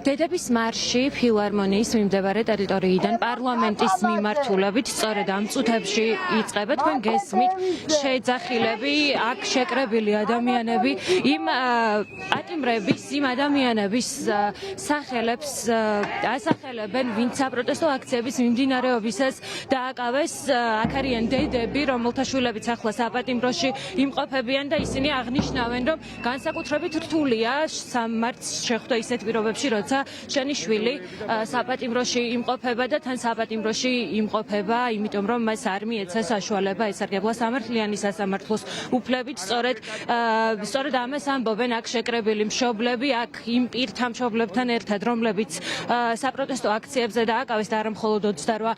დედების მარში ფილარმონიის მიმდებარე ტერიტორიიდან პარლამენტის მიმართულებით სწორედ ამ წუთებში იწყება. თქვენ გესმით შეძახილები, აქ შეკრებილი ადამიანები იმ პატიმრების, იმ ადამიანების სახელებს ასახელებენ, ვინც საპროტესტო აქციების მიმდინარეობისას დააკავეს. აქ არიან დედები, რომელთა შვილებიც ახლა საპატიმროში იმყოფებიან და ისინი აღნიშნავენ, რომ განსაკუთრებით რთულია სამართს შეხვდა ისეთ პირობებში, როცა შენი შვილი საპატიმროში იმყოფება და თან საპატიმროში იმყოფება, იმიტომ რომ მას არ მიეცა საშუალება ესარგებლა სამართლიანი სასამართლოს უფლებით. სწორედ ამას ამბობენ აქ შეკრებილი მშობლები, აქ იმ პირთა მშობლებთან ერთად, რომლებიც საპროტესტო აქციებზე დააკავეს და არა მხოლოდ 28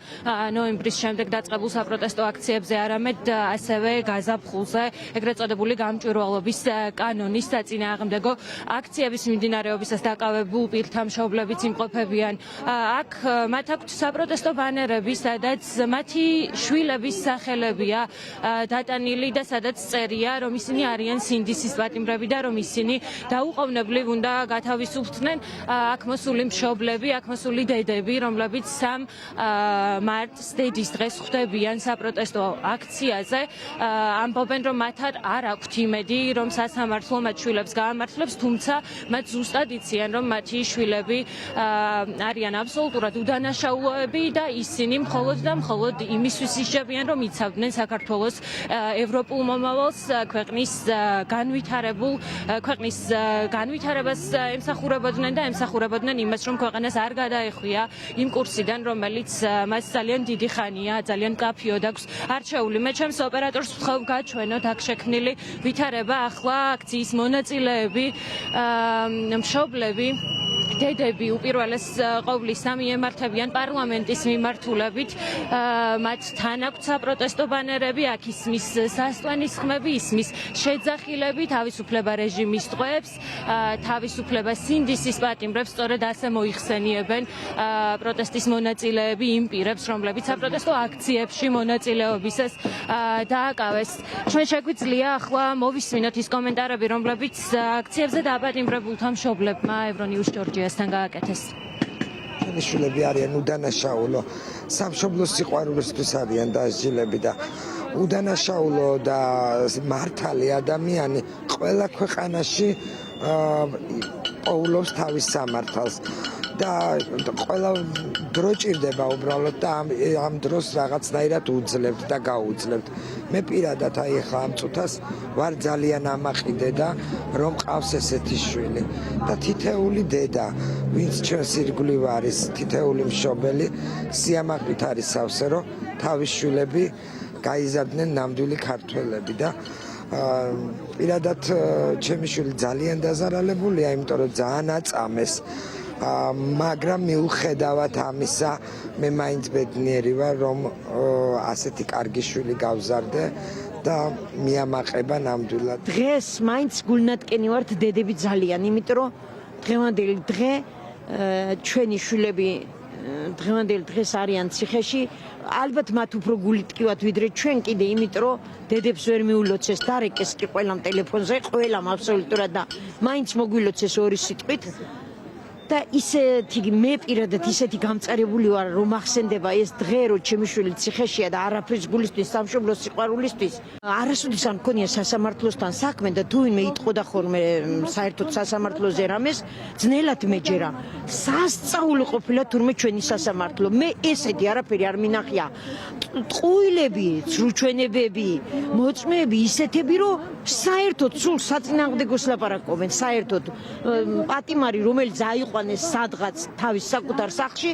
ნოემბრის შემდეგ დაწყებულ საპროტესტო აქციებზე, არამედ ასევე გაზაფხულზე, ეგრეთ წოდებული გამჭვირვალობის კანონის საწინააღმდეგო აქციების მიმდინარეობისას დაკავებულ პირთა მშობლებიც იმყოფებიან. აქ მათ აქვთ საპროტესტო ბანერები, სადაც მათი შვილების სახელებია დატანილი და სადაც წერია, რომ ისინი არიან სინდისის პატიმრები და რომ ისინი დაუყოვნებლივ უნდა გათავისუფლდნენ. აქ მოსული მშობლები, აქ მოსული დედები, რომლებიც 3 მარტს დედის დღეს ხვდებიან საპროტესტო აქციაზე, ამბობენ, რომ მათ არ აქვთ იმედი, რომ სასამართლო მათ შვილებს გაამართლებს, თუმცა მათ ზუსტად იციან, რომ მათი შვილები არიან აბსოლუტურად უდანაშაულოები და ისინი მხოლოდ და მხოლოდ იმისთვის ისჯებიან, რომ იცავდნენ საქართველოს ევროპულ მომავალს, ქვეყნის განვითარებას ემსახურებოდნენ და ემსახურებოდნენ იმას, რომ ქვეყანას არ გადაეხვია იმ კურსიდან, რომელიც მას ძალიან დიდი ხანია, ძალიან მკაფიოდ აქვს არჩეული. მე ჩემს ოპერატორს ვთხოვ გაჩვენოთ აქ შექმნილი ვითარება, ახლა აქციის მონაწილეები, მშობლები, დედები უპირველეს ყოვლის მიემართებიან პარლამენტის მიმართულებით. მათ თან აქვთ საპროტესტო ბანერები, აქ ისმის სასტვენის ხმები, ისმის შეძახილები, თავისუფლება რეჟიმის ტყვეებს, თავისუფლება სინდისის პატიმრებს, სწორედ ასე მოიხსენიებენ პროტესტის მონაწილეები იმ პირებს, რომლებიც საპროტესტო აქციებში მონაწილეობისას დააკავეს. ჩვენ შეგვიძლია ახლა მოვისმინოთ ის კომენტარები, რომლებიც აქციებზე დაპატიმრებულთა მშობლებმა ევრონიუს ჯორჯიასთან გააკეთეს. ჩვენი შვილები არიან უდანაშაულო, სამშობლოს სიყვარულისთვის არიან დასჯილები და უდანაშაულო და მართალი ადამიანი ყველა ქვეყანაში პოულობს თავის სამართალს და ყველა დრო ჭირდება უბრალოდ და ამ დროს რაღაცნაირად უძლებთ და გაუძლებთ. მე პირადად აი ახლა ამ წუთას ვარ ძალიან ამაყიდე და რომ ყავს ესეთი შვილი და თითეული დედა, ვინც ჩვენს ირგვლივ არის, თითეული მშობელი სიამაყით არის სავსე, რომ თავის შვილები გაიზარდნენ ნამდვილი ქართველები და პირადად ჩემი შვილი ძალიან დაზარალებულია, იმიტომ რომ ძალიან აწამეს. მაგრამ მიუხედავად ამისა, მე მაინც ბედნიერი ვარ, რომ ასეთი კარგი შვილი გავზარდე და მიამაყება ნამდვილად. დღეს მაინც გულნატკენი ვართ დედები ძალიან, იმიტომ რომ დღევანდელი დღე ჩვენი შვილები დღევანდელი დღეს არიან ციხეში, ალბათ მათ უფრო გული ტკივათ ვიდრე ჩვენ კიდე, იმიტომ რომ დედებს ვერ მიულოცეს, დარეკეს კი ყველამ ტელეფონზე, ყველამ აბსოლუტურად და მაინც მოგვილოცეს ორი სიტყვით. და ისეთი მე პირადად ისეთი გამწარებული ვარ, რომ ახსენდება ეს დღე, რომ ჩემი შვილი ციხეშია და არაფრის გულისთვის, სამშობლოს სიყვარულისთვის. არასოდეს არ მქონია სასამართლოსთან საქმე და თუ ვინმე იტყოდა ხოლმე საერთოდ სასამართლოზე რამეს, ძნელად მეჯერა. სასწაული ყოფილა თურმე ჩვენი სასამართლო. მე ესეთი არაფერი არ მინახია. ტყუილები, ცრუჩვენებები, მოწმეები ისეთები, რომ საერთოდ სულ საწინააღმდეგოს ლაპარაკობენ, საერთოდ პატიმარი, რომელიც აიყვანეს სადღაც თავის საკუთარ სახლში,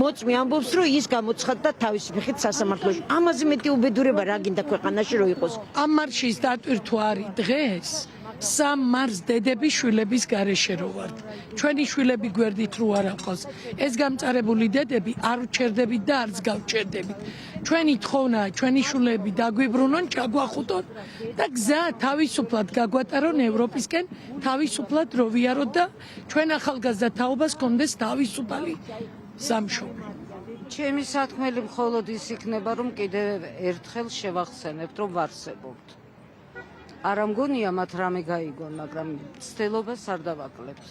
მოწმე ამბობს, რომ ის გამოცხადდა თავის ფეხით სასამართლოში. ამაზე მეტი უბედურება რა გინდა ქვეყანაში რომ იყოს. ამ მარშის დატვირთვა არის დღეს 3 მარტს დედების შვილების გარეშე რო ვართ. ჩვენი შვილები გვერდით რო არ აყავს. ეს გამწარებული დედები არ ვჩერდებით და არც გავჩერდებით. ჩვენი თხოვნაა, ჩვენი შვილები დაგვიბრუნონ, ჩაგვახუტონ და გზა თავისუფლად გაგვატარონ ევროპისკენ, თავისუფლად რო ვიაროთ და ჩვენ ახალგაზრდა თაობას გქონდეს თავისუფალი სამშობლო. ჩემი სათქმელი მხოლოდ ის იქნება, რომ კიდევ ერთხელ შევახსენებთ, რომ ვარსებობთ. არ ამგონია მათ რამე გაიგონ, მაგრამ ცდილობას არ დავაკლებთ.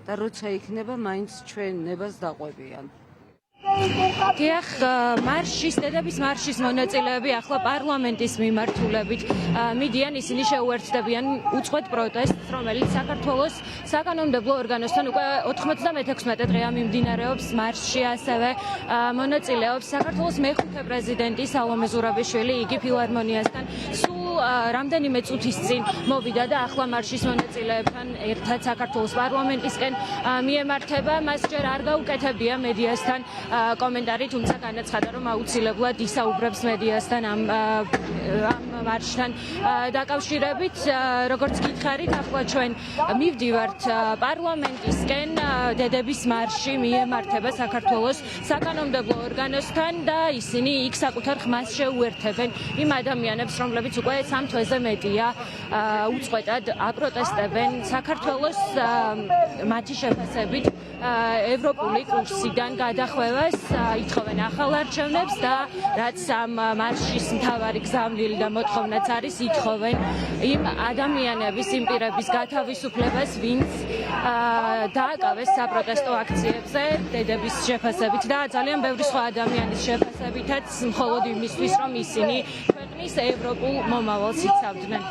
და როცა იქნება მაინც ჩვენ ნებას დაყვებიან. დიახ, მარშის დედების მარშის მონაწილეები ახლა პარლამენტის მიმართულებით მიდიან, ისინი შეუერთდებიან უწყვეტ პროტესტს, რომელიც საქართველოს საკანონმდებლო ორგანოსთან უკვე 96 დღეა მიმდინარეობს მარშში, ასევე მონაწილეობს საქართველოს მეხუთე პრეზიდენტი სალომე ზურაბიშვილი, იგი ფილარმონიასთან სულ რამდენიმე წუთის წინ მოვიდა და ახლა მარშის მონაწილეებთან ერთად საქართველოს პარლამენტისკენ მიემართება. მას ჯერ არ გაუკეთებია მედიასთან კომენტარი, თუმცა განაცხადა, რომ აუცილებლად ისაუბრებს მედიასთან ამ მარშთან დაკავშირებით. როგორც გითხარით, ახლა ჩვენ მივდივართ პარლამენტისკენ, დედების მარში მიემართება საქართველოს საკანონმდებლო ორგანოსთან და ისინი იქ საკუთარ ხმას შეუერთებენ იმ ადამიანებს, რომლებიც უკვე 3 თვეზე მეტია უწყვეტად აპროტესტებენ საქართველოს მათი შეფასებით ევროპული კურსიდან გადახვევას, ითხოვენ ახალ არჩევნებს და რაც ამ მარშის მთავარი გზავნილი და მოთხოვნაც არის, ითხოვენ იმ ადამიანების, იმ პირების გათავისუფლებას, ვინც დააკავეს საპროტესტო აქციებზე დედების შეფასებით და ძალიან ბევრი სხვა ადამიანის შეფასებითაც, მხოლოდ იმისთვის, რომ ისინი ქვეყნის ევროპულ მომავალს იცავდნენ.